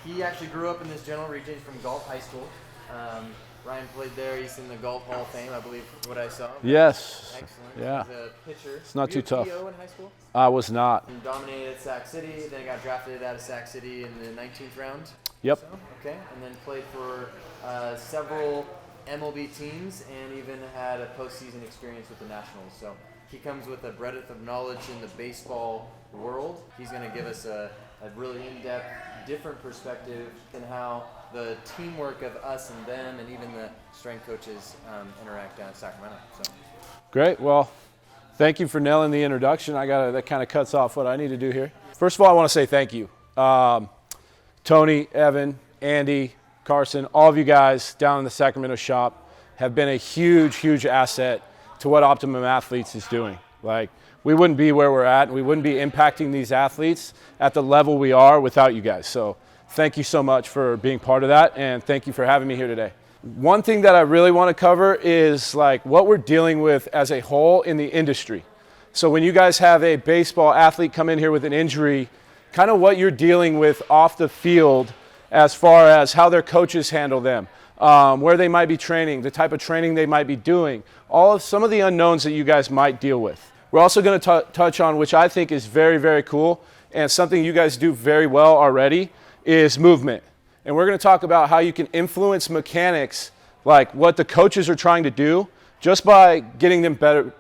he actually grew up in this general region from Galt High School. Ryan played there. He's in the Galt Hall of Fame, I believe, what I saw. Yes. Excellent. Yeah. He's a pitcher. It's not too tough. PO in high school? I was not. And dominated at Sac City. Then got drafted out of Sac City in the 19th round. Yep. So, okay. And then played for several MLB teams and even had a postseason experience with the Nationals. So he comes with a breadth of knowledge in the baseball world. He's going to give us a really in-depth, different perspective in how the teamwork of us and them and even the strength coaches interact down in Sacramento. So. Great. Well, thank you for nailing the introduction. That kind of cuts off what I need to do here. First of all, I want to say thank you. Tony, Evan, Andy, Carson, all of you guys down in the Sacramento shop have been a huge, huge asset to what Optimum Athletes is doing. Like, we wouldn't be where we're at, and we wouldn't be impacting these athletes at the level we are without you guys. So thank you so much for being part of that, and thank you for having me here today. One thing that I really want to cover is like what we're dealing with as a whole in the industry. So when you guys have a baseball athlete come in here with an injury, kind of what you're dealing with off the field as far as how their coaches handle them, where they might be training, the type of training they might be doing, some of the unknowns that you guys might deal with. We're also going to touch on, which I think is very, very cool, and something you guys do very well already, is movement. And we're going to talk about how you can influence mechanics, like what the coaches are trying to do, just by getting them better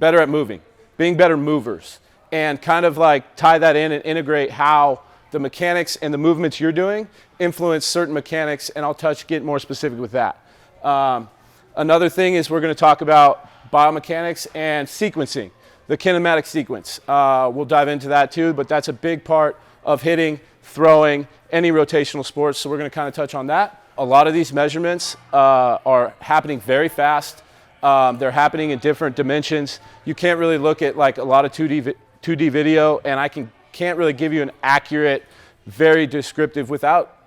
at moving, being better movers, and kind of like tie that in and integrate how the mechanics and the movements you're doing influence certain mechanics, and I'll get more specific with that. Another thing is we're going to talk about biomechanics and sequencing, the kinematic sequence. We'll dive into that too, but that's a big part of hitting, throwing, any rotational sports, so we're going to kind of touch on that. A lot of these measurements are happening very fast. They're happening in different dimensions. You can't really look at like a lot of 2D video, and I can't really give you an accurate, very descriptive without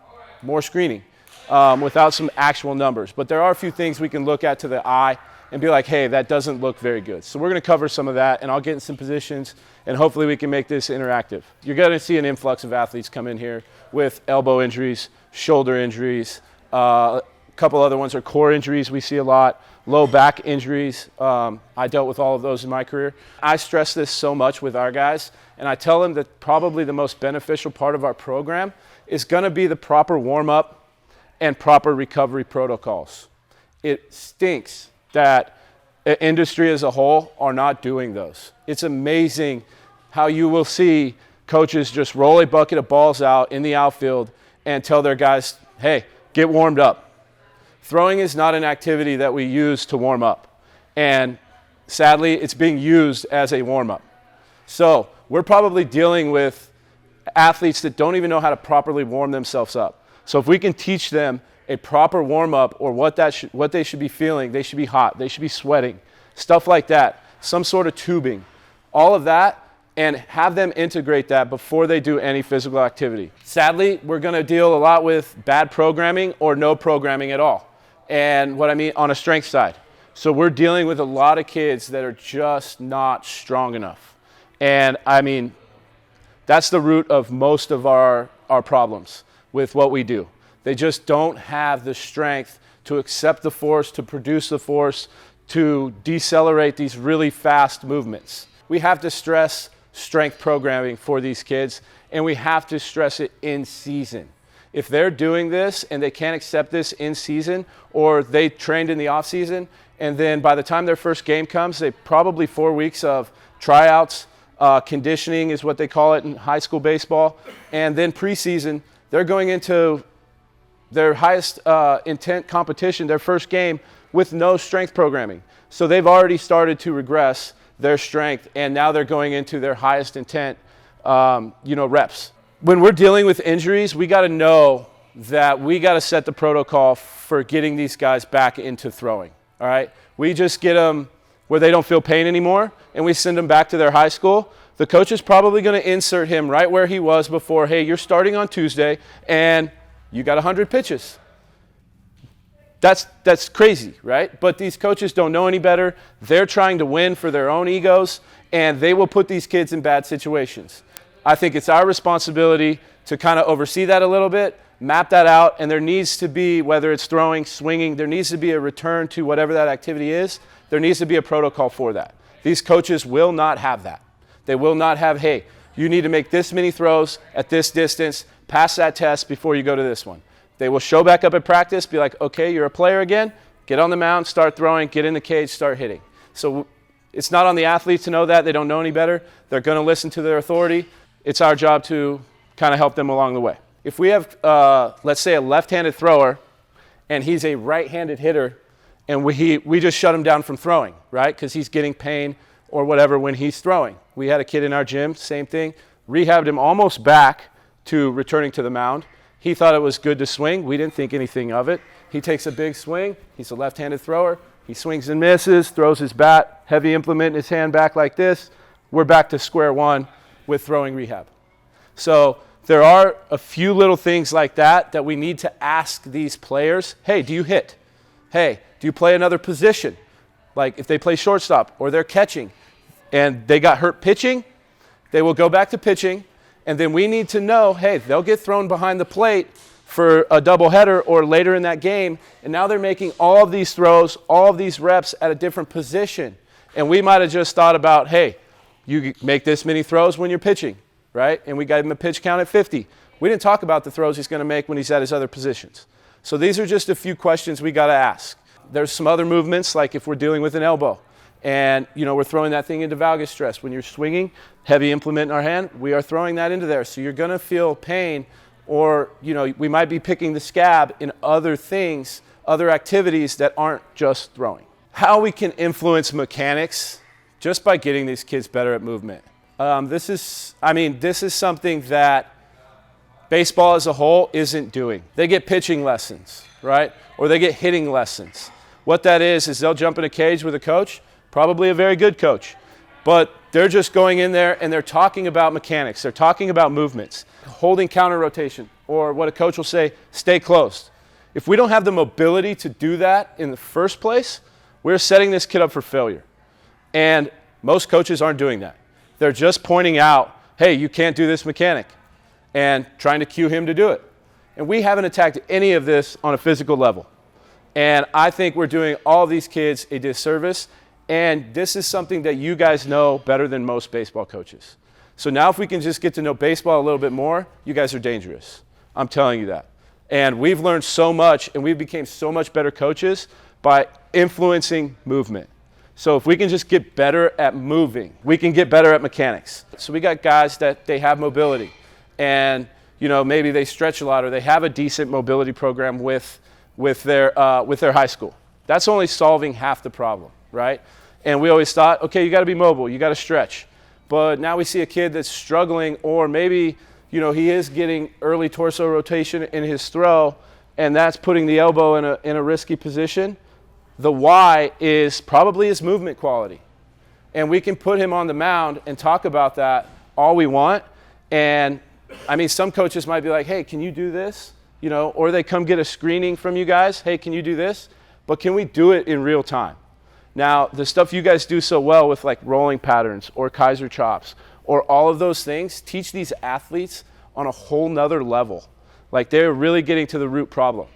more screening, without some actual numbers. But there are a few things we can look at to the eye and be like, hey, that doesn't look very good. So we're going to cover some of that, and I'll get in some positions, and hopefully we can make this interactive. You're going to see an influx of athletes come in here with elbow injuries, shoulder injuries, a couple other ones are core injuries we see a lot, low back injuries. I dealt with all of those in my career. I stress this so much with our guys, and I tell them that probably the most beneficial part of our program is going to be the proper warm-up and proper recovery protocols. It stinks that the industry as a whole are not doing those. It's amazing how you will see coaches just roll a bucket of balls out in the outfield and tell their guys, hey, get warmed up. Throwing is not an activity that we use to warm up. And sadly, it's being used as a warm-up. So we're probably dealing with athletes that don't even know how to properly warm themselves up. So if we can teach them a proper warm-up or what they should be feeling, they should be hot, they should be sweating, stuff like that, some sort of tubing, all of that, and have them integrate that before they do any physical activity. Sadly, we're going to deal a lot with bad programming or no programming at all. And what I mean on a strength side. So we're dealing with a lot of kids that are just not strong enough. And I mean, that's the root of most of our problems with what we do. They just don't have the strength to accept the force, to produce the force, to decelerate these really fast movements. We have to stress strength programming for these kids, and we have to stress it in season. If they're doing this and they can't accept this in season, or they trained in the off season, and then by the time their first game comes, they probably 4 weeks of tryouts, conditioning is what they call it in high school baseball, and then preseason, they're going into their highest intent competition, their first game, with no strength programming. So they've already started to regress their strength, and now they're going into their highest intent reps. When we're dealing with injuries, we got to know that we got to set the protocol for getting these guys back into throwing, all right? We just get them where they don't feel pain anymore, and we send them back to their high school. The coach is probably going to insert him right where he was before. Hey, you're starting on Tuesday, and you got 100 pitches. That's crazy, right? But these coaches don't know any better. They're trying to win for their own egos, and they will put these kids in bad situations. I think it's our responsibility to kind of oversee that a little bit map that out, and there needs to be, whether it's throwing, swinging, there needs to be a return to whatever that activity is. There needs to be a protocol for that. These coaches will not have that. They will not have, hey, you need to make this many throws at this distance, pass that test before you go to this one. They will show back up at practice, be like, okay, you're a player again, get on the mound, start throwing, get in the cage, start hitting. So it's not on the athletes to know that. They don't know any better. They're going to listen to their authority. It's our job to kind of help them along the way. If we have, let's say, a left-handed thrower, and he's a right-handed hitter, and we just shut him down from throwing, right, because he's getting pain or whatever when he's throwing. We had a kid in our gym, same thing, rehabbed him almost back to returning to the mound. He thought it was good to swing. We didn't think anything of it. He takes a big swing. He's a left-handed thrower. He swings and misses, throws his bat, heavy implement in his hand back like this. We're back to square one with throwing rehab. So there are a few little things like that we need to ask these players. Hey, do you hit? Hey, do you play another position? Like if they play shortstop or they're catching and they got hurt pitching, they will go back to pitching. And then we need to know, hey, they'll get thrown behind the plate for a doubleheader or later in that game. And now they're making all of these throws, all of these reps at a different position. And we might have just thought about, hey, you make this many throws when you're pitching, right? And we got him a pitch count at 50. We didn't talk about the throws he's going to make when he's at his other positions. So these are just a few questions we got to ask. There's some other movements, like if we're dealing with an elbow and, we're throwing that thing into valgus stress. When you're swinging, heavy implement in our hand, we are throwing that into there. So you're going to feel pain or, we might be picking the scab in other things, other activities that aren't just throwing. How we can influence mechanics just by getting these kids better at movement. This is something that baseball as a whole isn't doing. They get pitching lessons, right? Or they get hitting lessons. What that is they'll jump in a cage with a coach, probably a very good coach, but they're just going in there and they're talking about mechanics. They're talking about movements, holding counter rotation, or what a coach will say, stay closed. If we don't have the mobility to do that in the first place, we're setting this kid up for failure. And most coaches aren't doing that. They're just pointing out, hey, you can't do this mechanic, and trying to cue him to do it. And we haven't attacked any of this on a physical level. And I think we're doing all these kids a disservice. And this is something that you guys know better than most baseball coaches. So now if we can just get to know baseball a little bit more, you guys are dangerous. I'm telling you that. And we've learned so much, and we've become so much better coaches by influencing movement. So if we can just get better at moving, we can get better at mechanics. So we got guys that they have mobility, and maybe they stretch a lot, or they have a decent mobility program with their high school. That's only solving half the problem, right? And we always thought, okay, you got to be mobile, you got to stretch. But now we see a kid that's struggling, or maybe he is getting early torso rotation in his throw, and that's putting the elbow in a risky position. The why is probably his movement quality. And we can put him on the mound and talk about that all we want. And some coaches might be like, hey, can you do this? Or they come get a screening from you guys. Hey, can you do this? But can we do it in real time? Now, the stuff you guys do so well with like rolling patterns or Kaiser chops or all of those things, teach these athletes on a whole nother level. Like they're really getting to the root problem.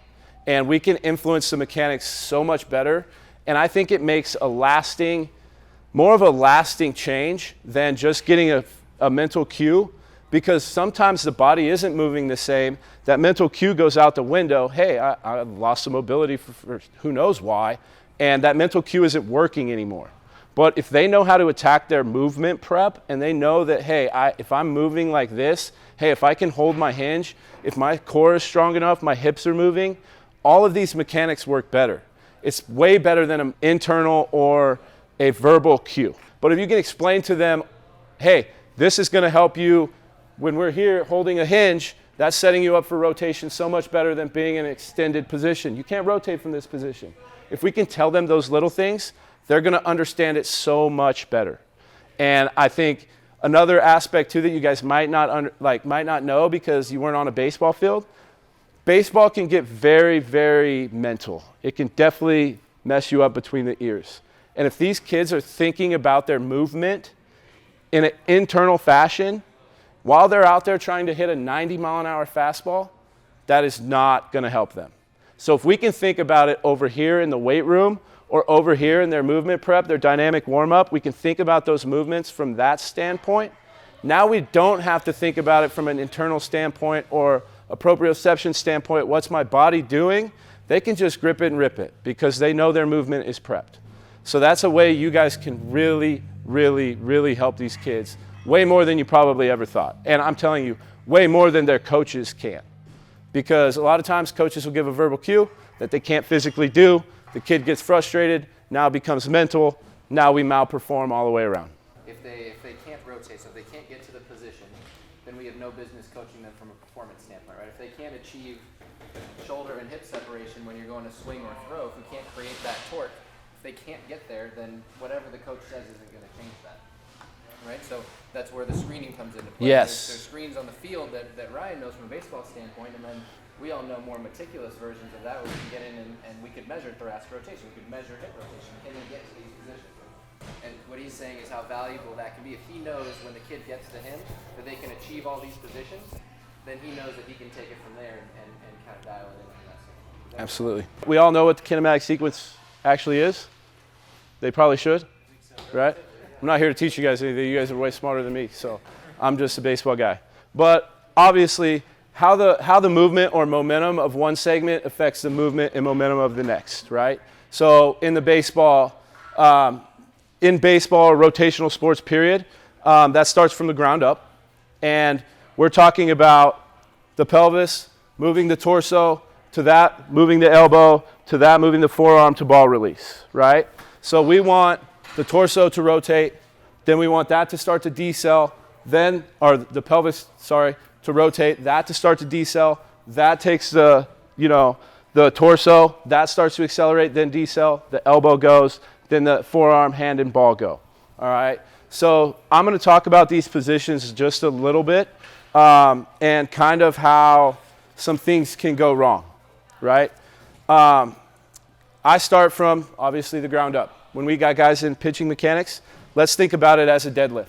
And we can influence the mechanics so much better. And I think it makes more of a lasting change than just getting a mental cue, because sometimes the body isn't moving the same. That mental cue goes out the window. Hey, I lost some mobility for who knows why. And that mental cue isn't working anymore. But if they know how to attack their movement prep, and they know that, hey, if I'm moving like this, hey, if I can hold my hinge, if my core is strong enough, my hips are moving, all of these mechanics work better. It's way better than an internal or a verbal cue. But if you can explain to them, hey, this is going to help you when we're here holding a hinge, that's setting you up for rotation so much better than being in an extended position. You can't rotate from this position. If we can tell them those little things, they're going to understand it so much better. And I think another aspect too that you guys might not know because you weren't on a baseball field, baseball can get very, very mental. It can definitely mess you up between the ears. And if these kids are thinking about their movement in an internal fashion, while they're out there trying to hit a 90-mile-an-hour fastball, that is not going to help them. So if we can think about it over here in the weight room or over here in their movement prep, their dynamic warm-up, we can think about those movements from that standpoint. Now we don't have to think about it from an internal standpoint or a proprioception standpoint. What's my body doing? They can just grip it and rip it because they know their movement is prepped. So that's a way you guys can really, really, really help these kids way more than you probably ever thought. And I'm telling you, way more than their coaches can. Because a lot of times coaches will give a verbal cue that they can't physically do. The kid gets frustrated, now it becomes mental, now we malperform all the way around. If they can't rotate, so if they can't get to the position, then we have no business coaching them from a performance standpoint, right? If they can't achieve shoulder and hip separation when you're going to swing or throw, if we can't create that torque, if they can't get there, then whatever the coach says isn't going to change that, right? So that's where the screening comes into play. Yes. There's screens on the field that Ryan knows from a baseball standpoint, and then we all know more meticulous versions of that where we can get in and we could measure thoracic rotation, we could measure hip rotation, and then get to these positions. And what he's saying is how valuable that can be. If he knows when the kid gets to him that they can achieve all these positions, then he knows that he can take it from there and kind of dial it in from that standpoint. Absolutely. We all know what the kinematic sequence actually is. They probably should, right? I'm not here to teach you guys anything. You guys are way smarter than me, so I'm just a baseball guy. But obviously, how the movement or momentum of one segment affects the movement and momentum of the next, right? So in baseball, or rotational sports period, that starts from the ground up. And we're talking about the pelvis, moving the torso, to that, moving the elbow, to that, moving the forearm to ball release, right? So we want the torso to rotate, then we want that to start to decel, or the pelvis, to rotate, that to start to decel, that takes the torso, that starts to accelerate, then decel, the elbow goes, then the forearm, hand, and ball go, all right? So I'm going to talk about these positions just a little bit and kind of how some things can go wrong, right? I start from, obviously, the ground up. When we got guys in pitching mechanics, let's think about it as a deadlift,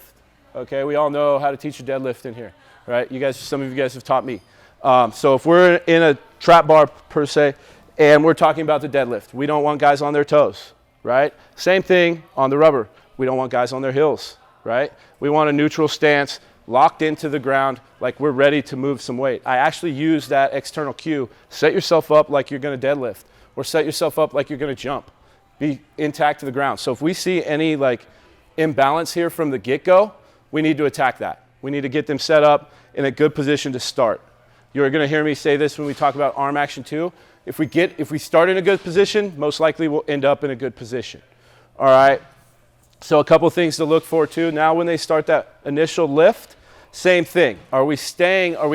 okay? We all know how to teach a deadlift in here, right? Some of you guys have taught me. So if we're in a trap bar, per se, and we're talking about the deadlift, we don't want guys on their toes, right? Same thing on the rubber. We don't want guys on their heels, right? We want a neutral stance, locked into the ground, like we're ready to move some weight. I actually use that external cue. Set yourself up like you're going to deadlift, or set yourself up like you're going to jump. Be intact to the ground. So if we see any imbalance here from the get-go, we need to attack that. We need to get them set up in a good position to start. You're going to hear me say this when we talk about arm action too. If we start in a good position, most likely we'll end up in a good position. All right. So a couple things to look for too. Now when they start that initial lift, same thing. Are we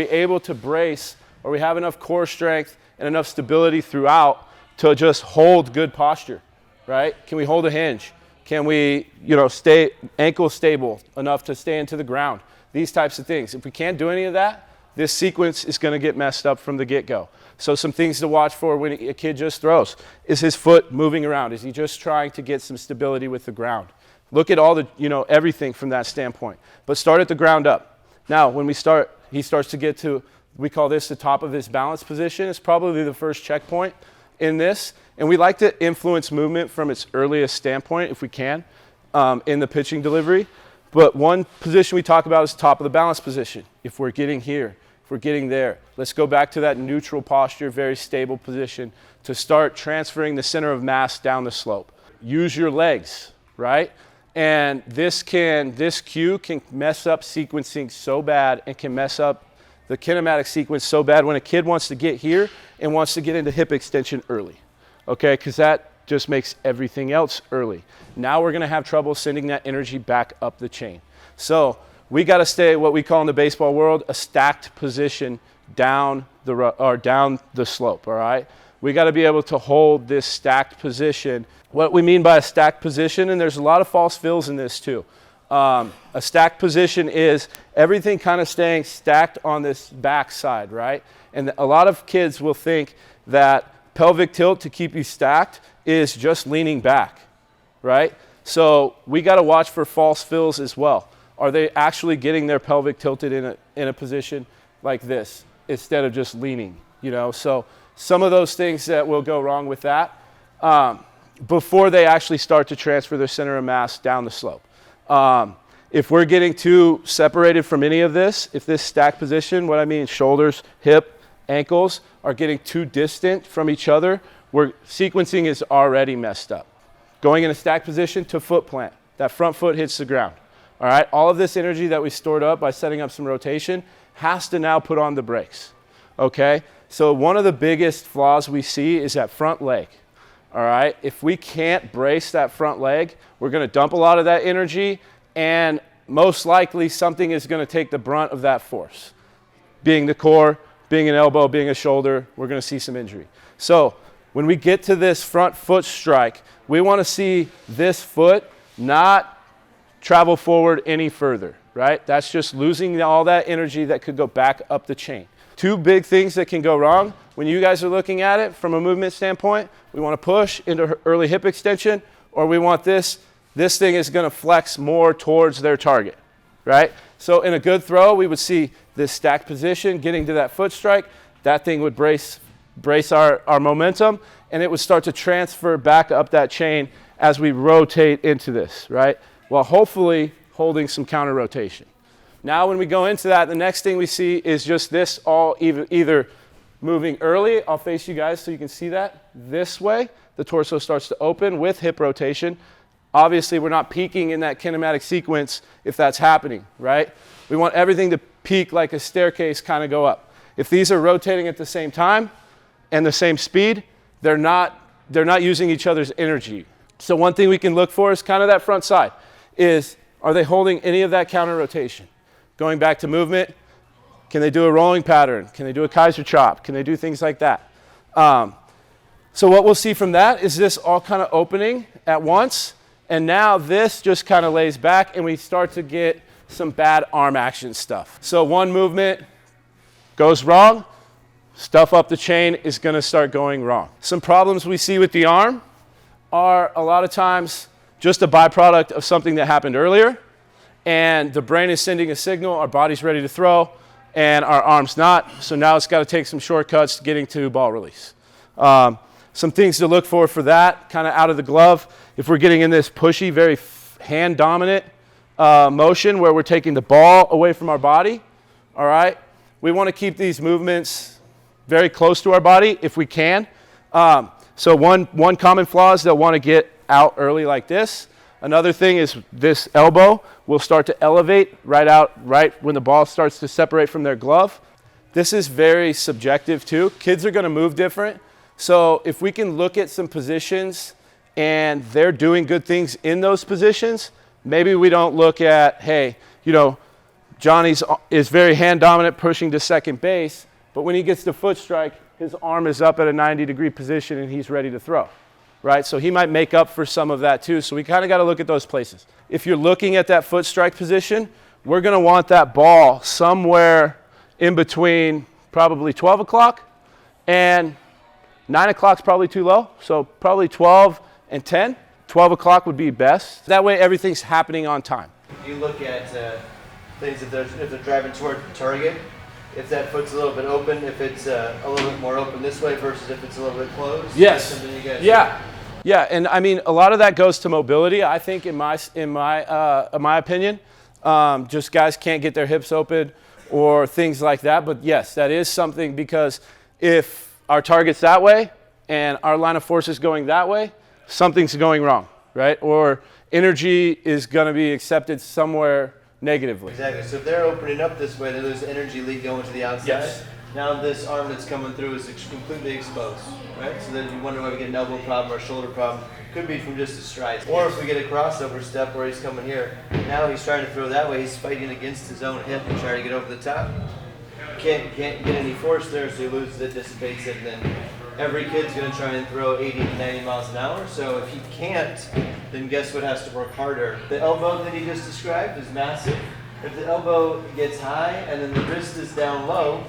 able to brace? Or we have enough core strength and enough stability throughout to just hold good posture, right? Can we hold a hinge? Can we, stay ankle stable enough to stay into the ground? These types of things. If we can't do any of that, this sequence is going to get messed up from the get-go. So some things to watch for when a kid just throws. Is his foot moving around? Is he just trying to get some stability with the ground? Look at all the, everything from that standpoint. But start at the ground up. Now, when he starts to get to, we call this the top of his balance position. It's probably the first checkpoint in this. And we like to influence movement from its earliest standpoint, if we can, in the pitching delivery. But one position we talk about is top of the balance position. If we're getting here, if we're getting there, let's go back to that neutral posture, very stable position to start transferring the center of mass down the slope. Use your legs, right? And this cue can mess up sequencing so bad and can mess up the kinematic sequence so bad when a kid wants to get here and wants to get into hip extension early, okay? Because that just makes everything else early. Now we're going to have trouble sending that energy back up the chain. So we got to stay what we call in the baseball world a stacked position down the slope, all right? We got to be able to hold this stacked position. What we mean by a stacked position, and there's a lot of false fills in this too. A stacked position is everything kind of staying stacked on this back side, right? And a lot of kids will think that pelvic tilt to keep you stacked is just leaning back, right? So we got to watch for false fills as well. Are they actually getting their pelvic tilted in a position like this instead of just leaning, you know, so some of those things that will go wrong with that before they actually start to transfer their center of mass down the slope. If we're getting too separated from any of this, if this stack position, what I mean, shoulders, hip, ankles, are getting too distant from each other, where sequencing is already messed up. Going in a stack position to foot plant, that front foot hits the ground. All right, all of this energy that we stored up by setting up some rotation has to now put on the brakes, okay? So one of the biggest flaws we see is that front leg, all right? If we can't brace that front leg, we're gonna dump a lot of that energy, and most likely something is gonna take the brunt of that force. Being the core, being an elbow, being a shoulder, we're gonna see some injury. So when we get to this front foot strike, we wanna see this foot not travel forward any further, right? That's just losing all that energy that could go back up the chain. Two big things that can go wrong when you guys are looking at it from a movement standpoint. We want to push into early hip extension, or we want this thing is going to flex more towards their target, right? So in a good throw, we would see this stack position getting to that foot strike. That thing would brace our momentum, and it would start to transfer back up that chain as we rotate into this, right? While hopefully holding some counter rotation. Now when we go into that, the next thing we see is just this all either moving early. I'll face you guys so you can see that. This way, the torso starts to open with hip rotation. Obviously, we're not peaking in that kinematic sequence if that's happening, right? We want everything to peak like a staircase, kind of go up. If these are rotating at the same time and the same speed, they're not using each other's energy. So one thing we can look for is kind of that front side, is are they holding any of that counter rotation? Going back to movement, can they do a rolling pattern? Can they do a Kaiser chop? Can they do things like that? So what we'll see from that is this all kind of opening at once, and now this just kind of lays back and we start to get some bad arm action stuff. So one movement goes wrong, stuff up the chain is gonna start going wrong. Some problems we see with the arm are a lot of times just a byproduct of something that happened earlier, and the brain is sending a signal, our body's ready to throw, and our arm's not, so now it's got to take some shortcuts getting to ball release. Some things to look for that, kind of out of the glove. If we're getting in this pushy, very hand-dominant motion where we're taking the ball away from our body, all right? We want to keep these movements very close to our body if we can. So one common flaw is they'll want to get out early like this. Another thing is this elbow will start to elevate right when the ball starts to separate from their glove. This is very subjective too. Kids are going to move different. So if we can look at some positions and they're doing good things in those positions, maybe we don't look at, hey, you know, Johnny is very hand dominant pushing to second base, but when he gets the foot strike, his arm is up at a 90-degree position and he's ready to throw. Right? So he might make up for some of that too. So we kind of got to look at those places. If you're looking at that foot strike position, we're going to want that ball somewhere in between probably 12 o'clock and 9 o'clock is probably too low. So probably 12 and 10. 12 o'clock would be best. That way everything's happening on time. You look at things if they're driving toward the target, if that foot's a little bit open, if it's a little bit more open this way versus if it's a little bit closed. Yes. Something you guys Yeah, and I mean a lot of that goes to mobility. I think in my opinion, just guys can't get their hips open or things like that. But yes, that is something, because if our target's that way and our line of force is going that way, something's going wrong, right? Or energy is going to be accepted somewhere negatively. Exactly. So if they're opening up this way, there's energy leak going to the outside. Yes. Now this arm that's coming through is completely exposed, right? So then you wonder why we get an elbow problem or a shoulder problem. Could be from just a stride. Or if we get a crossover step where he's coming here, now he's trying to throw that way, he's fighting against his own hip and trying to get over the top. Can't get any force there, so he loses it, dissipates it, and then every kid's going to try and throw 80 to 90 miles an hour. So if he can't, then guess what has to work harder? The elbow that he just described is massive. If the elbow gets high and then the wrist is down low,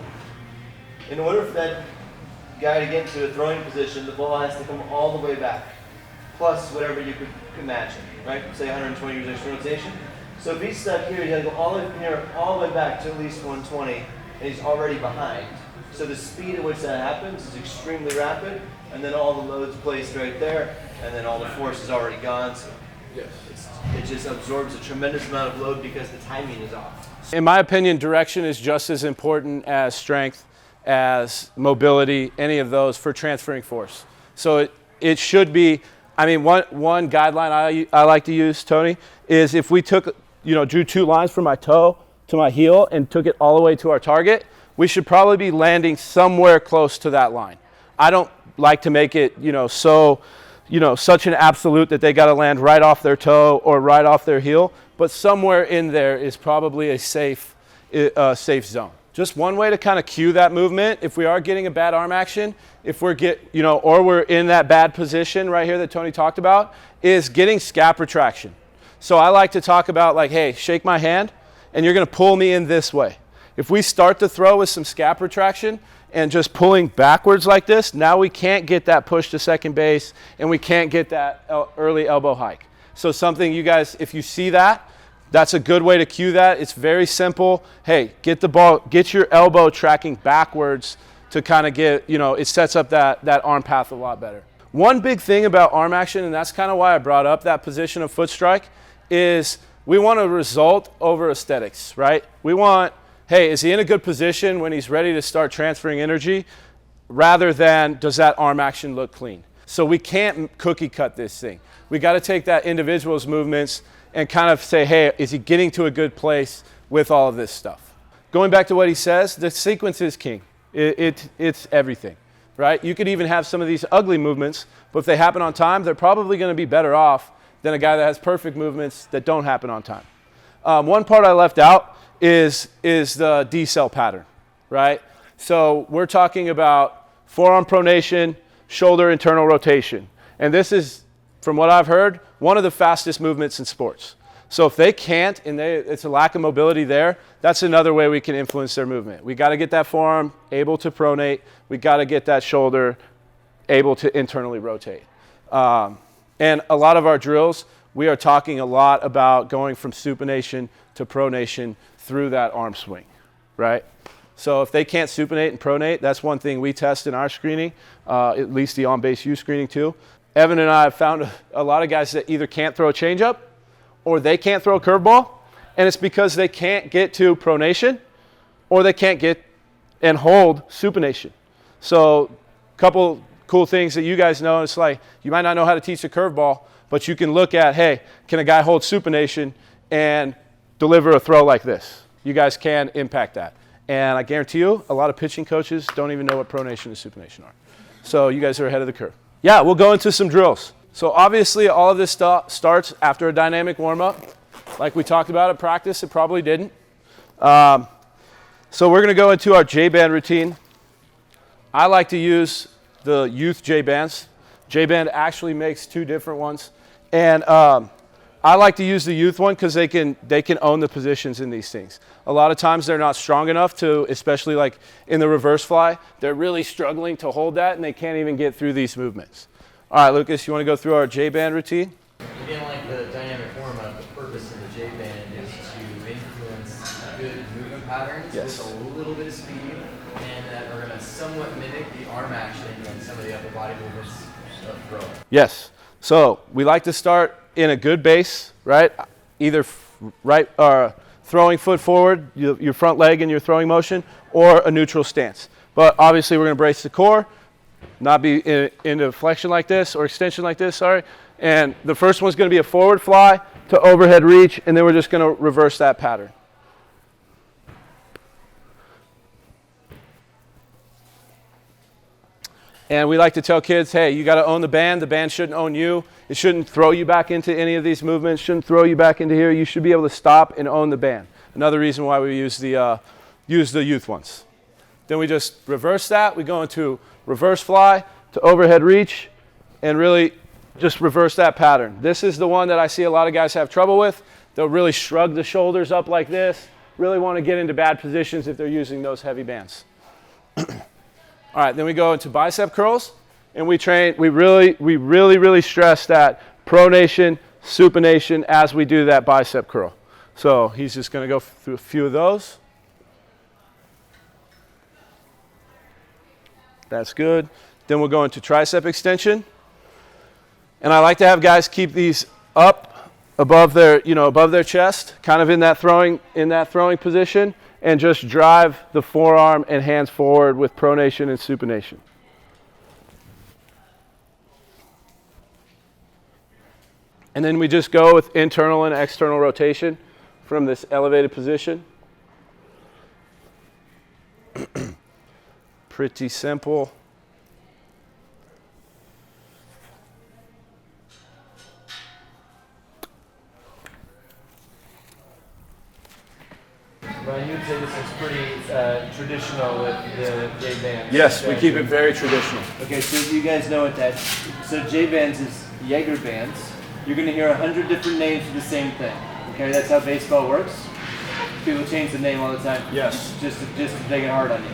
in order for that guy to get into a throwing position, the ball has to come all the way back, plus whatever you could imagine, right? Say 120 degrees of rotation. So if he's stuck here, he has to go all the way from here, all the way back to at least 120, and he's already behind. So the speed at which that happens is extremely rapid, and then all the load's placed right there, and then all the force is already gone. So it just absorbs a tremendous amount of load because the timing is off. In my opinion, direction is just as important as strength, as mobility, any of those for transferring force. So it should be, I mean, one guideline I like to use, Tony, is if we took, drew 2 lines from my toe to my heel and took it all the way to our target, we should probably be landing somewhere close to that line. I don't like to make it, such an absolute that they got to land right off their toe or right off their heel, but somewhere in there is probably a safe zone. Just one way to kind of cue that movement, if we are getting a bad arm action, if we're or we're in that bad position right here that Tony talked about, is getting scap retraction. So I like to talk about like, hey, shake my hand, and you're going to pull me in this way. If we start to throw with some scap retraction and just pulling backwards like this, now we can't get that push to second base, and we can't get that early elbow hike. So something you guys, if you see that, that's a good way to cue that. It's very simple. Hey, get the ball, get your elbow tracking backwards to kind of get, it sets up that arm path a lot better. One big thing about arm action, and that's kind of why I brought up that position of foot strike, is we want a result over aesthetics, right? We want, hey, is he in a good position when he's ready to start transferring energy, rather than does that arm action look clean? So we can't cookie cut this thing. We got to take that individual's movements and kind of say, hey, is he getting to a good place with all of this stuff? Going back to what he says, the sequence is king. It's everything, right? You could even have some of these ugly movements, but if they happen on time, they're probably going to be better off than a guy that has perfect movements that don't happen on time. One part I left out is the decel pattern, right? So we're talking about forearm pronation, shoulder internal rotation. And this is, from what I've heard, one of the fastest movements in sports. So if they can't, and it's a lack of mobility there, that's another way we can influence their movement. We got to get that forearm able to pronate. We got to get that shoulder able to internally rotate. And a lot of our drills, we are talking a lot about going from supination to pronation through that arm swing, right? So if they can't supinate and pronate, that's one thing we test in our screening, at least the on-base U screening too. Evan and I have found a lot of guys that either can't throw a changeup or they can't throw a curveball, and it's because they can't get to pronation or they can't get and hold supination. So a couple cool things that you guys know, it's like you might not know how to teach a curveball, but you can look at, hey, can a guy hold supination and deliver a throw like this? You guys can impact that. And I guarantee you, a lot of pitching coaches don't even know what pronation and supination are. So you guys are ahead of the curve. Yeah, we'll go into some drills. So obviously all of this starts after a dynamic warm-up. Like we talked about at practice, it probably didn't. So we're going to go into our J-band routine. I like to use the youth J-bands. J-band actually makes 2 different ones. And I like to use the youth one because they can own the positions in these things. A lot of times they're not strong enough to, especially like in the reverse fly, they're really struggling to hold that and they can't even get through these movements. All right, Lucas, you want to go through our J-band routine? Again, like the dynamic warm-up, the purpose of the J-band is to influence good movement patterns with a little bit of speed, and that are going to somewhat mimic the arm action and some of the upper body movements of throwing. Yes. So we like to start in a good base, right? Either throwing foot forward, your front leg in your throwing motion, or a neutral stance. But obviously we're going to brace the core, not be into flexion like this or extension like this, sorry. And the first one's going to be a forward fly to overhead reach, and then we're just going to reverse that pattern. And we like to tell kids, hey, you got to own the band shouldn't own you. It shouldn't throw you back into any of these movements, shouldn't throw you back into here. You should be able to stop and own the band. Another reason why we use the youth ones. Then we just reverse that. We go into reverse fly to overhead reach and really just reverse that pattern. This is the one that I see a lot of guys have trouble with. They'll really shrug the shoulders up like this, really want to get into bad positions if they're using those heavy bands. All right, then we go into bicep curls, and we really stress that pronation, supination as we do that bicep curl. So he's just going to go through a few of those. That's good. Then we'll go into tricep extension. And I like to have guys keep these up above their, above their chest, kind of in that throwing position, and just drive the forearm and hands forward with pronation and supination. And then we just go with internal and external rotation from this elevated position. Pretty simple. Brian, you would say this is pretty traditional with the J-bands. Yes, we keep it very traditional. Okay, so you guys know what so J-bands is Jaeger bands. You're going to hear 100 different names for the same thing. Okay, that's how baseball works. People change the name all the time. Yes. Just to make it hard on you.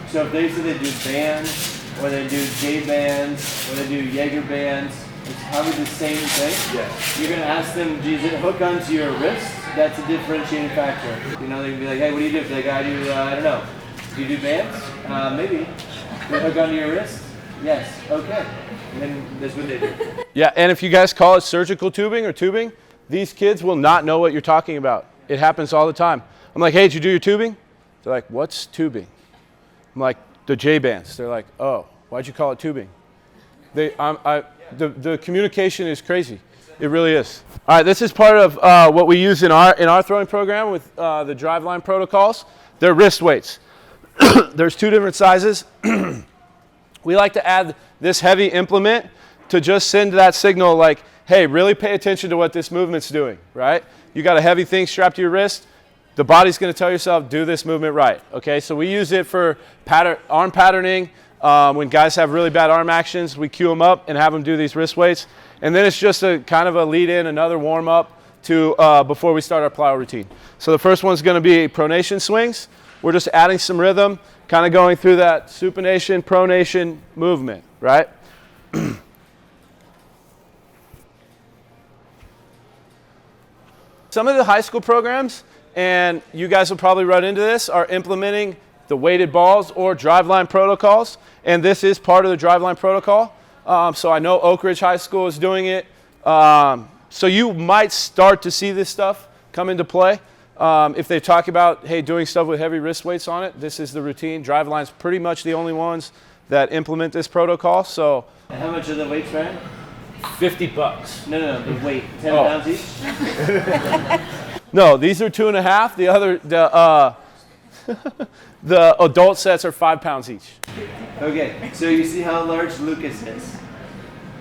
So if they say they do bands, or they do J-bands, or they do Jaeger bands, it's probably the same thing. Yes. You're going to ask them, does it hook onto your wrist? That's a differentiating factor. They can be like, hey, what do you do? If like, I do, I don't know. Do you do bands? Maybe. Do it hook onto your wrist? Yes. Okay. And then that's what they do. Yeah, and if you guys call it surgical tubing or tubing, these kids will not know what you're talking about. It happens all the time. I'm like, hey, did you do your tubing? They're like, what's tubing? I'm like, the J-bands. They're like, oh, why'd you call it tubing? The communication is crazy. It really is. All right, this is part of what we use in our throwing program with the Driveline protocols. They're wrist weights. There's two different sizes. We like to add this heavy implement to just send that signal like, hey, really pay attention to what this movement's doing, right? You got a heavy thing strapped to your wrist. The body's going to tell yourself, do this movement right, okay? So we use it for arm patterning. When guys have really bad arm actions, we cue them up and have them do these wrist weights. And then it's just a kind of a lead-in, another warm-up to before we start our plyo routine. So the first one's going to be pronation swings. We're just adding some rhythm, kind of going through that supination, pronation movement, right? Some of the high school programs, and you guys will probably run into this, are implementing the weighted balls or Driveline protocols, and this is part of the Driveline protocol. So I know Oak Ridge High School is doing it. So you might start to see this stuff come into play. If they talk about, hey, doing stuff with heavy wrist weights on it, this is the routine. Driveline's pretty much the only ones that implement this protocol. So, and how much are the weights, Ryan? $50. No, the weight, 10 pounds each? No, these are 2.5. The other, the adult sets are 5 pounds each. Okay, so you see how large Lucas is.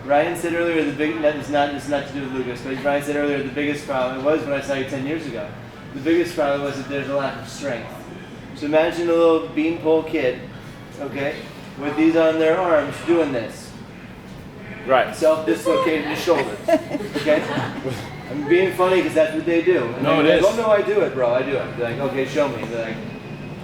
Ryan said earlier it's not to do with Lucas, but Ryan said earlier the biggest problem was when I saw you 10 years ago. The biggest problem was that there's a lack of strength. So imagine a little beanpole kid, okay, with these on their arms doing this. Right. Self-dislocating the shoulders, okay? I'm being funny because that's what they do. And no, it like, is. Oh, no, I do it, bro. I do it. They're like, okay, show me. They're like,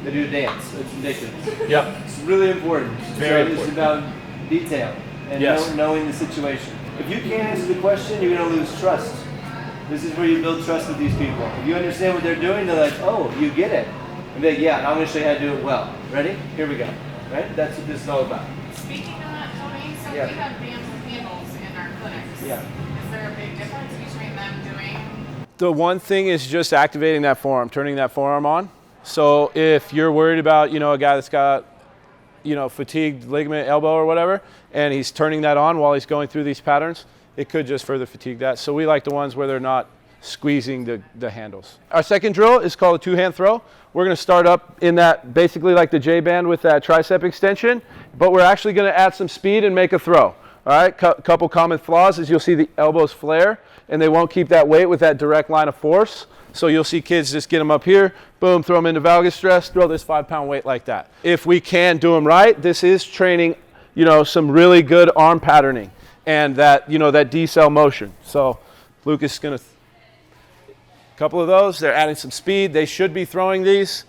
they do a dance. It's ridiculous. Yep. It's really important. Very important. It's about detail and knowing the situation. If you can't answer the question, you're going to lose trust. This is where you build trust with these people. If you understand what they're doing, they're like, oh, you get it. And they're like, yeah, I'm going to show you how to do it well. Ready? Here we go. Right? That's what this is all about. Speaking of that, Tony, so we have bands with handles in our clinics. Yeah. Is there a big difference between them doing? The one thing is just activating that forearm, turning that forearm on. So if you're worried about, a guy that's got, fatigued ligament elbow or whatever, and he's turning that on while he's going through these patterns, it could just further fatigue that. So we like the ones where they're not squeezing the handles. Our second drill is called a two-hand throw. We're going to start up in that, basically like the J-band with that tricep extension, but we're actually going to add some speed and make a throw. All right, couple common flaws is you'll see the elbows flare, and they won't keep that weight with that direct line of force. So you'll see kids just get them up here, boom, throw them into valgus stress, throw this 5-pound weight like that. If we can do them right, this is training, some really good arm patterning and that, that decel motion. So Lucas is going to, a couple of those, they're adding some speed. They should be throwing these.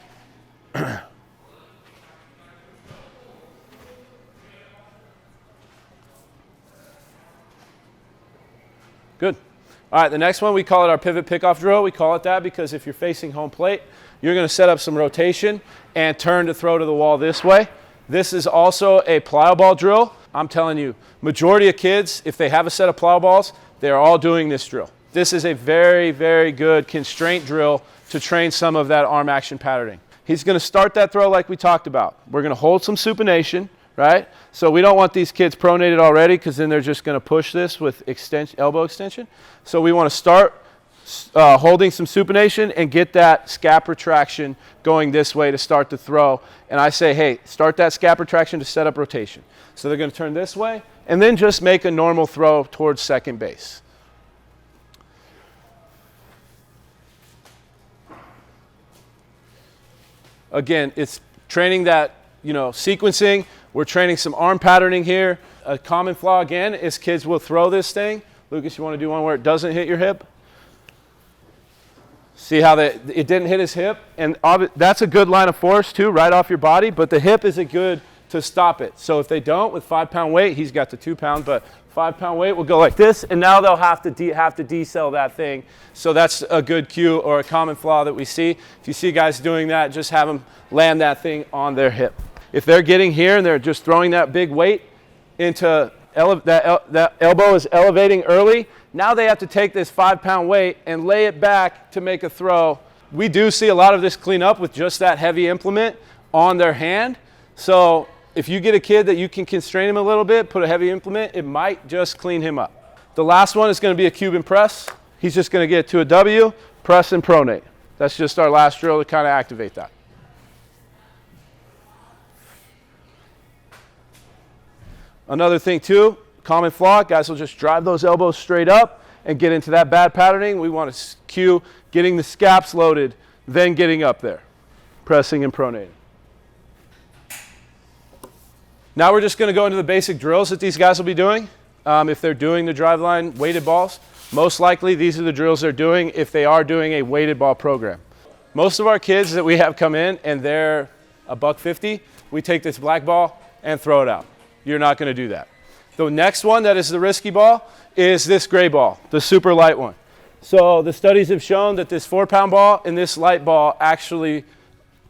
Good. All right, the next one, we call it our pivot pickoff drill. We call it that because if you're facing home plate, you're going to set up some rotation and turn to throw to the wall this way. This is also a plyo ball drill. I'm telling you, majority of kids, if they have a set of plyo balls, they're all doing this drill. This is a very, very good constraint drill to train some of that arm action patterning. He's going to start that throw like we talked about. We're going to hold some supination, right? So we don't want these kids pronated already because then they're just going to push this with elbow extension. So we want to start holding some supination and get that scap retraction going this way to start the throw. And I say, hey, start that scap retraction to set up rotation. So they're going to turn this way and then just make a normal throw towards second base. Again, it's training that, sequencing. We're training some arm patterning here. A common flaw, again, is kids will throw this thing. Lucas, you want to do one where it doesn't hit your hip? See how it didn't hit his hip? And that's a good line of force, too, right off your body. But the hip isn't good to stop it. So if they don't, with 5-pound weight, he's got the 2 pound, but 5-pound weight will go like this. And now they'll have to decel that thing. So that's a good cue or a common flaw that we see. If you see guys doing that, just have them land that thing on their hip. If they're getting here and they're just throwing that big weight into that elbow is elevating early, now they have to take this 5-pound weight and lay it back to make a throw. We do see a lot of this clean up with just that heavy implement on their hand. So if you get a kid that you can constrain him a little bit, put a heavy implement, it might just clean him up. The last one is going to be a Cuban press. He's just going to get to a W, press and pronate. That's just our last drill to kind of activate that. Another thing too, common flaw, guys will just drive those elbows straight up and get into that bad patterning. We want to cue getting the scaps loaded, then getting up there, pressing and pronating. Now we're just going to go into the basic drills that these guys will be doing. If they're doing the Driveline weighted balls, most likely these are the drills they're doing if they are doing a weighted ball program. Most of our kids that we have come in and they're $150, we take this black ball and throw it out. You're not going to do that. The next one that is the risky ball is this gray ball, the super light one. So the studies have shown that this 4-pound ball and this light ball actually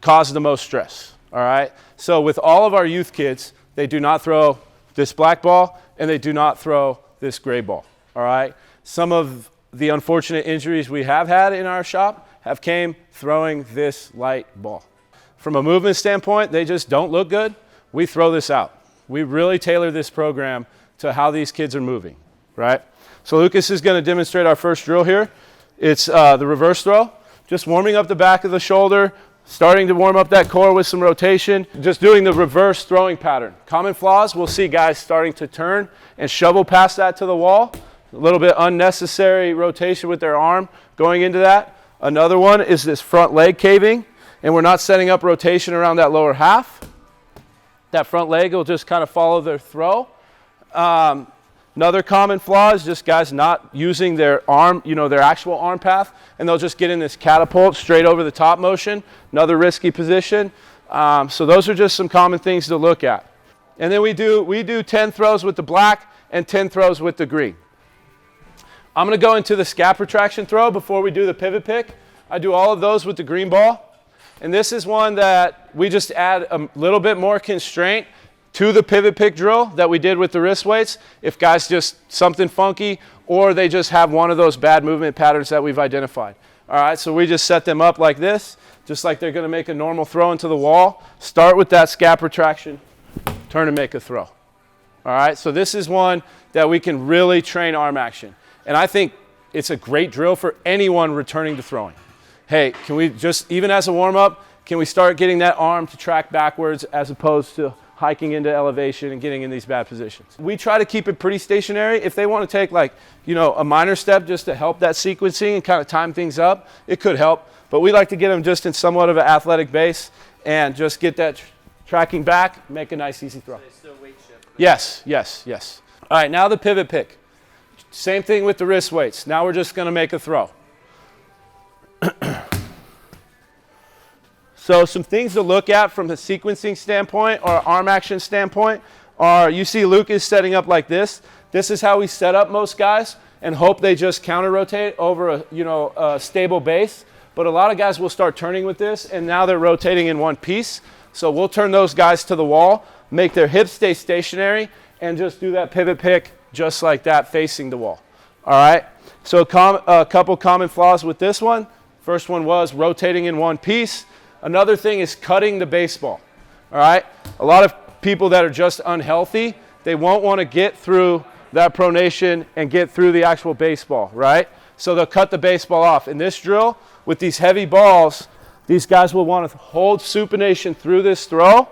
cause the most stress. All right. So with all of our youth kids, they do not throw this black ball and they do not throw this gray ball. All right. Some of the unfortunate injuries we have had in our shop have came throwing this light ball. From a movement standpoint, they just don't look good. We throw this out. We really tailor this program to how these kids are moving, right? So Lucas is going to demonstrate our first drill here. It's the reverse throw, just warming up the back of the shoulder, starting to warm up that core with some rotation, just doing the reverse throwing pattern. Common flaws, we'll see guys starting to turn and shovel past that to the wall. A little bit unnecessary rotation with their arm going into that. Another one is this front leg caving, and we're not setting up rotation around that lower half. That front leg will just kind of follow their throw. Another common flaw is just guys not using their arm, their actual arm path, and they'll just get in this catapult straight over the top motion. Another risky position. So those are just some common things to look at. And then we do 10 throws with the black and 10 throws with the green. I'm going to go into the scap retraction throw before we do the pivot pick. I do all of those with the green ball. And this is one that we just add a little bit more constraint to the pivot pick drill that we did with the wrist weights. If guys just something funky or they just have one of those bad movement patterns that we've identified. All right, so we just set them up like this, just like they're going to make a normal throw into the wall. Start with that scap retraction, turn and make a throw. All right, so this is one that we can really train arm action. And I think it's a great drill for anyone returning to throwing. Hey, can we just, even as a warm-up, can we start getting that arm to track backwards as opposed to hiking into elevation and getting in these bad positions? We try to keep it pretty stationary. If they want to take a minor step just to help that sequencing and kind of time things up, it could help. But we like to get them just in somewhat of an athletic base and just get that tracking back, make a nice easy throw. So they still weight shift? Yes. All right, now the pivot pick. Same thing with the wrist weights. Now we're just going to make a throw. So some things to look at from a sequencing standpoint or arm action standpoint are, you see Lucas setting up like this. This is how we set up most guys and hope they just counter rotate over a stable base. But a lot of guys will start turning with this and now they're rotating in one piece. So we'll turn those guys to the wall, make their hips stay stationary, and just do that pivot pick just like that, facing the wall. All right? So a couple common flaws with this one. First one was rotating in one piece. Another thing is cutting the baseball. All right? A lot of people that are just unhealthy, they won't want to get through that pronation and get through the actual baseball, right? So they'll cut the baseball off. In this drill, with these heavy balls, these guys will want to hold supination through this throw,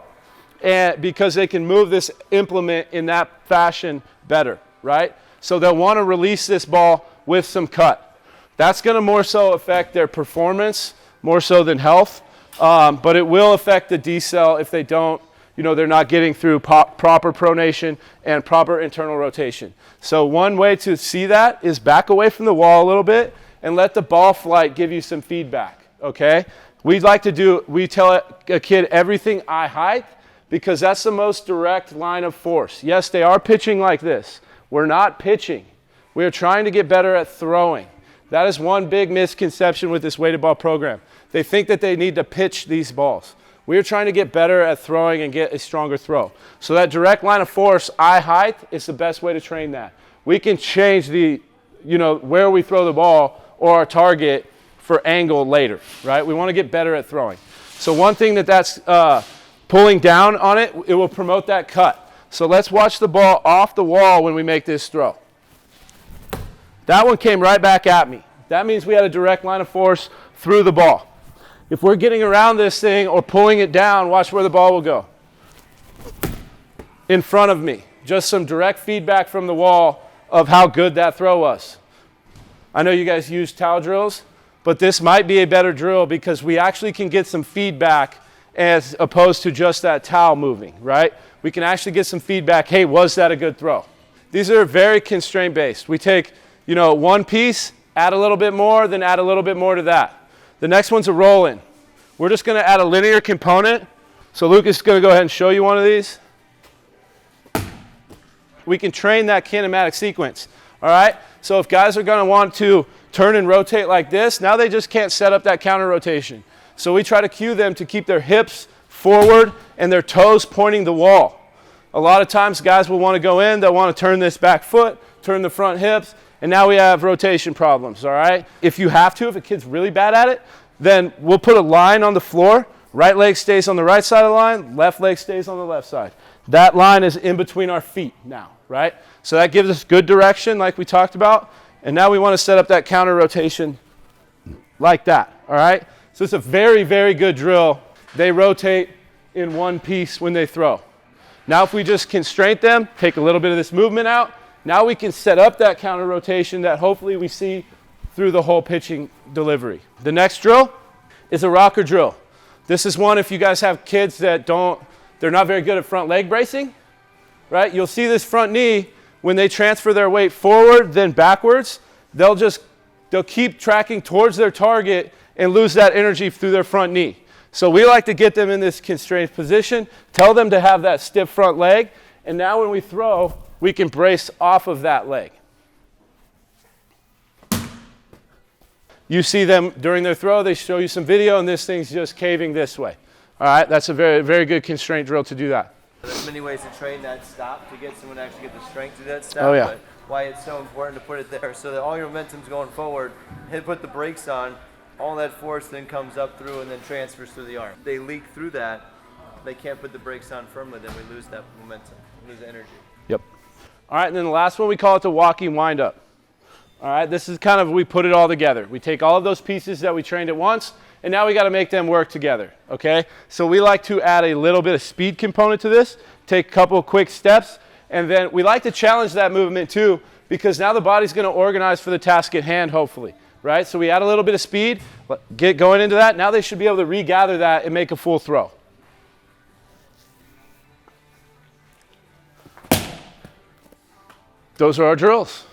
and because they can move this implement in that fashion better, right? So they'll want to release this ball with some cut. That's going to more so affect their performance, more so than health, but it will affect the decel if they don't, they're not getting through proper pronation and proper internal rotation. So one way to see that is back away from the wall a little bit and let the ball flight give you some feedback, okay? We tell a kid everything eye height because that's the most direct line of force. Yes, they are pitching like this. We're not pitching. We are trying to get better at throwing. That is one big misconception with this weighted ball program. They think that they need to pitch these balls. We are trying to get better at throwing and get a stronger throw. So that direct line of force, eye height, is the best way to train that. We can change where we throw the ball or our target for angle later, right? We want to get better at throwing. So one thing that's pulling down on it, it will promote that cut. So let's watch the ball off the wall when we make this throw. That one came right back at me. That means we had a direct line of force through the ball. If we're getting around this thing or pulling it down, watch where the ball will go. In front of me. Just some direct feedback from the wall of how good that throw was. I know you guys use towel drills, but this might be a better drill because we actually can get some feedback as opposed to just that towel moving, right? We can actually get some feedback, hey, was that a good throw? These are very constraint based. We take, one piece, add a little bit more, then add a little bit more to that. The next one's a roll-in. We're just going to add a linear component. So Lucas is going to go ahead and show you one of these. We can train that kinematic sequence, all right? So if guys are going to want to turn and rotate like this, now they just can't set up that counter rotation. So we try to cue them to keep their hips forward and their toes pointing the wall. A lot of times guys will want to go in, they'll want to turn this back foot, turn the front hips, and now we have rotation problems, all right? If you have to, if a kid's really bad at it, then we'll put a line on the floor. Right leg stays on the right side of the line, left leg stays on the left side. That line is in between our feet now, right? So that gives us good direction like we talked about. And now we want to set up that counter rotation like that, all right? So it's a very, very good drill. They rotate in one piece when they throw. Now if we just constrain them, take a little bit of this movement out, now we can set up that counter rotation that hopefully we see through the whole pitching delivery. The next drill is a rocker drill. This is one if you guys have kids that they're not very good at front leg bracing, right? You'll see this front knee, when they transfer their weight forward, then backwards, they'll keep tracking towards their target and lose that energy through their front knee. So we like to get them in this constrained position, tell them to have that stiff front leg, and now when we throw, we can brace off of that leg. You see them during their throw, they show you some video, and this thing's just caving this way. All right, that's a very, very good constraint drill to do that. There's many ways to train that stop to get someone to actually get the strength to that stop. Oh, yeah. But why it's so important to put it there so that all your momentum's going forward, put the brakes on, all that force then comes up through and then transfers through the arm. They leak through that, they can't put the brakes on firmly, then we lose that momentum, we lose the energy. Yep. All right, and then the last one, we call it the walking windup. All right, this is kind of, we put it all together. We take all of those pieces that we trained at once, and now we got to make them work together, okay? So we like to add a little bit of speed component to this, take a couple of quick steps, and then we like to challenge that movement too, because now the body's going to organize for the task at hand, hopefully, right? So we add a little bit of speed, get going into that. Now they should be able to regather that and make a full throw. Those are our drills.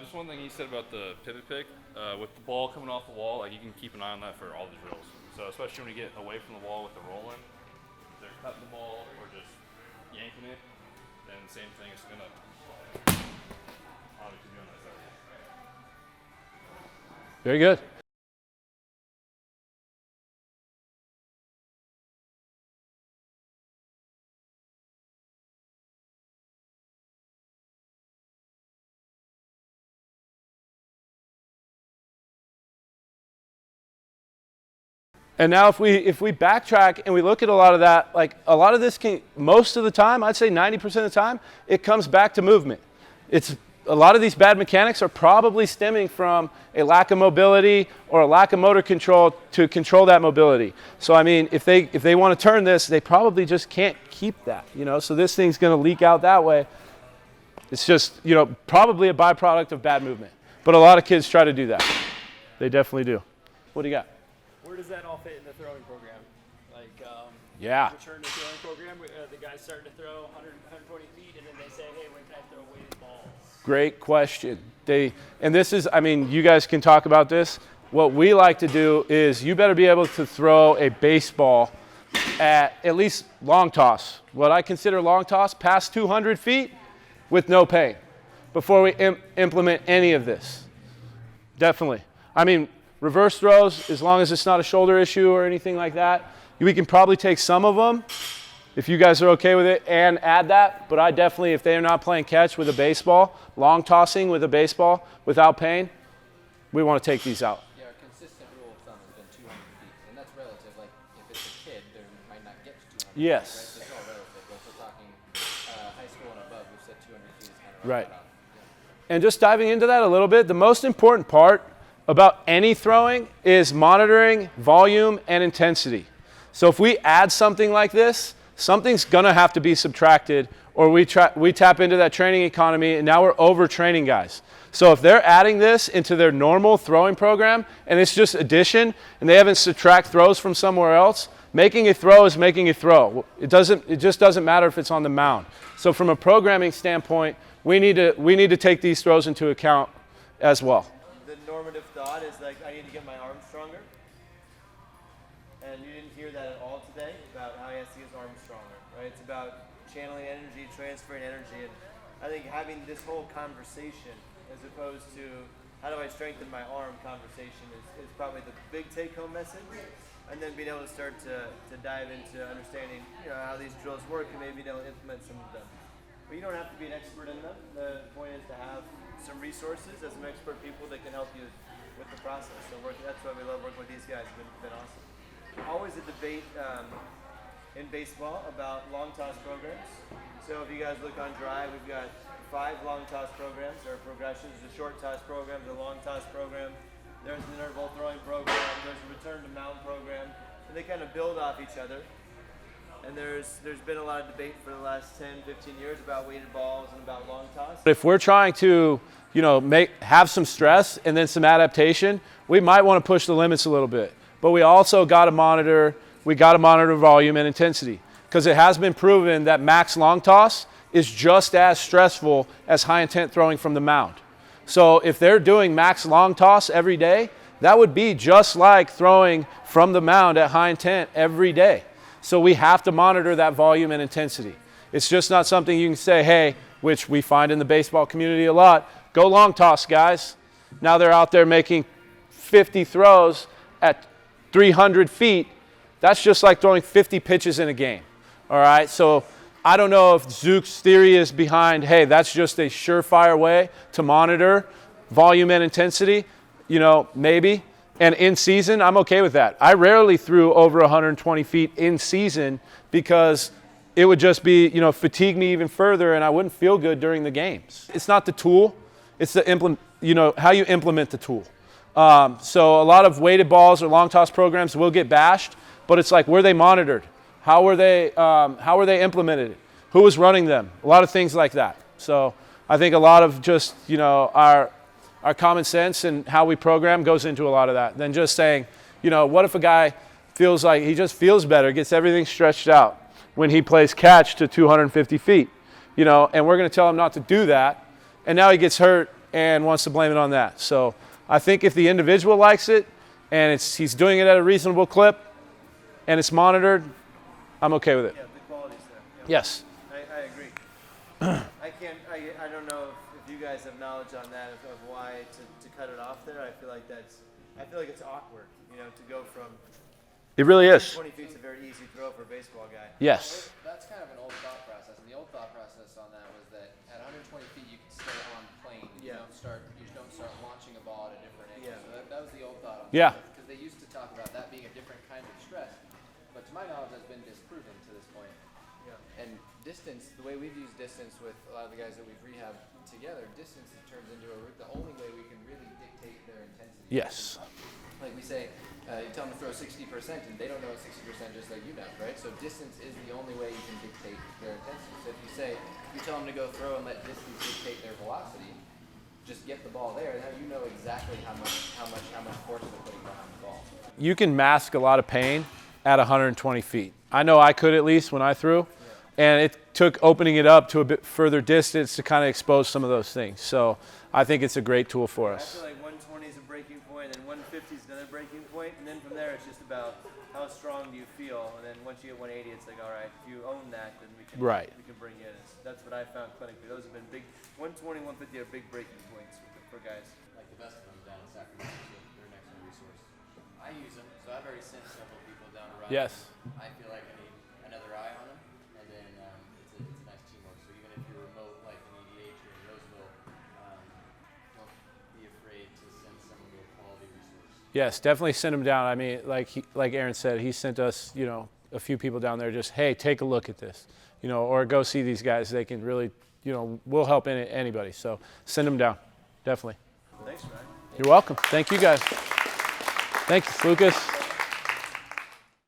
Just one thing you said about the pivot pick, with the ball coming off the wall, like you can keep an eye on that for all the drills. So especially when you get away from the wall with the roll-in, if they're cutting the ball or just yanking it, then the same thing is gonna obviously be on that side. Very good. And now if we backtrack and we look at a lot of that, like a lot of this most of the time, I'd say 90% of the time, it comes back to movement. It's a lot of these bad mechanics are probably stemming from a lack of mobility or a lack of motor control to control that mobility. So I mean, if they want to turn this, they probably just can't keep that, you know. So this thing's going to leak out that way. It's just, you know, probably a byproduct of bad movement. But a lot of kids try to do that. They definitely do. What do you got? Where does that all fit in the throwing program? Like, yeah. return to throwing program, the guy's starting to throw 120 feet, and then they say, hey, when can I throw weighted balls? Great question. And this is, I mean, you guys can talk about this. What we like to do is you better be able to throw a baseball at least long toss. What I consider long toss, past 200 feet with no pain before we implement any of this. Definitely. I mean, reverse throws, as long as it's not a shoulder issue or anything like that, we can probably take some of them if you guys are okay with it and add that. But I definitely, if they're not playing catch with a baseball, long tossing with a baseball without pain, we want to take these out. Yeah, a consistent rule of thumb has been 200 feet, and that's relative. Like, if it's a kid, they might not get to 200 Yes. feet, right? So it's all relative. But if we're talking high school and above, we've said 200 feet is kind of Right. about. Yeah. And just diving into that a little bit, the most important part about any throwing is monitoring volume and intensity. So if we add something like this, something's gonna have to be subtracted, or we tap into that training economy and now we're overtraining guys. So if they're adding this into their normal throwing program and it's just addition and they haven't subtract throws from somewhere else, making a throw is making a throw. It just doesn't matter if it's on the mound. So from a programming standpoint, we need to take these throws into account as well. The normative thought is like, I need to get my arm stronger. And you didn't hear that at all today about how he has to get his arm stronger, right? It's about channeling energy, transferring energy. And I think having this whole conversation as opposed to how do I strengthen my arm conversation is probably the big take-home message. And then being able to start to dive into understanding, you know, how these drills work and maybe they'll implement some of them. But you don't have to be an expert in them. The point is to have some resources as some expert people that can help you with the process. So that's why we love working with these guys. It's been awesome. Always a debate in baseball about long toss programs. So if you guys look on Drive, we've got 5 long toss programs. There are progressions. There's a short toss program, there's a long toss program. There's an interval throwing program. There's a return to mound program. And they kind of build off each other. And there's been a lot of debate for the last 10, 15 years about weighted balls and about long toss. If we're trying to, you know, have some stress and then some adaptation, we might want to push the limits a little bit. But we also got to monitor volume and intensity, because it has been proven that max long toss is just as stressful as high intent throwing from the mound. So if they're doing max long toss every day, that would be just like throwing from the mound at high intent every day. So we have to monitor that volume and intensity. It's just not something you can say, hey, which we find in the baseball community a lot, go long toss, guys. Now they're out there making 50 throws at 300 feet. That's just like throwing 50 pitches in a game. All right, so I don't know if Zook's theory is behind, hey, that's just a surefire way to monitor volume and intensity. You know, maybe. And in season, I'm okay with that. I rarely threw over 120 feet in season because it would just be, you know, fatigue me even further and I wouldn't feel good during the games. It's not the tool, it's the how you implement the tool. So a lot of weighted balls or long toss programs will get bashed, but it's like, were they monitored? How were they implemented? Who was running them? A lot of things like that. So I think a lot of just, you know, our common sense and how we program goes into a lot of that. Than just saying, you know, what if a guy feels like he just feels better, gets everything stretched out when he plays catch to 250 feet, you know, and we're going to tell him not to do that, and now he gets hurt and wants to blame it on that. So I think if the individual likes it and he's doing it at a reasonable clip and it's monitored, I'm okay with it. Yeah, the quality's there. Yeah. Yes. I agree. I don't know if you guys have knowledge on that of why to cut it off there. I feel like it's awkward, you know, to go from. It really is. 20 feet's a very easy throw for a baseball guy. Yes. That's kind of an old thought process, and the old thought process on that was that at 120 feet you can stay on plane. You Yeah. don't start launching a ball at a different angle. Yeah. So that was the old thought on Yeah. because they used to talk about that being a different kind of distance, the way we've used distance with a lot of the guys that we've rehabbed together, distance turns into the only way we can really dictate their intensity. Yes. Like we say, you tell them to throw 60% and they don't know it's 60% just like you know, right? So distance is the only way you can dictate their intensity. So if you tell them to go throw and let distance dictate their velocity, just get the ball there, now you know exactly how much force they're putting behind the ball. You can mask a lot of pain at 120 feet. I know I could at least when I threw, and it took opening it up to a bit further distance to kind of expose some of those things. So I think it's a great tool for us. I feel like 120 is a breaking point, and 150 is another breaking point, and then from there it's just about how strong do you feel, and then once you get 180, it's like, all right, if you own that, then we can bring you in. That's what I found clinically. Those have been big. 120, 150 are big breaking points for guys. Like the best of them down in Sacramento, so they're next resource. I use them, so I've already sent several people down to run. Yes. I feel like I need another eye on them, and then it's a nice teamwork. So even if you're remote, like in EDH or in Roseville, don't be afraid to send someone to a quality resource. Yes, definitely send them down. I mean, like Aaron said, he sent us, a few people down there just, hey, take a look at this, or go see these guys. They can really, we'll help anybody. So send them down, definitely. Thanks, man. You're welcome. Thank you guys. Thanks, Lucas.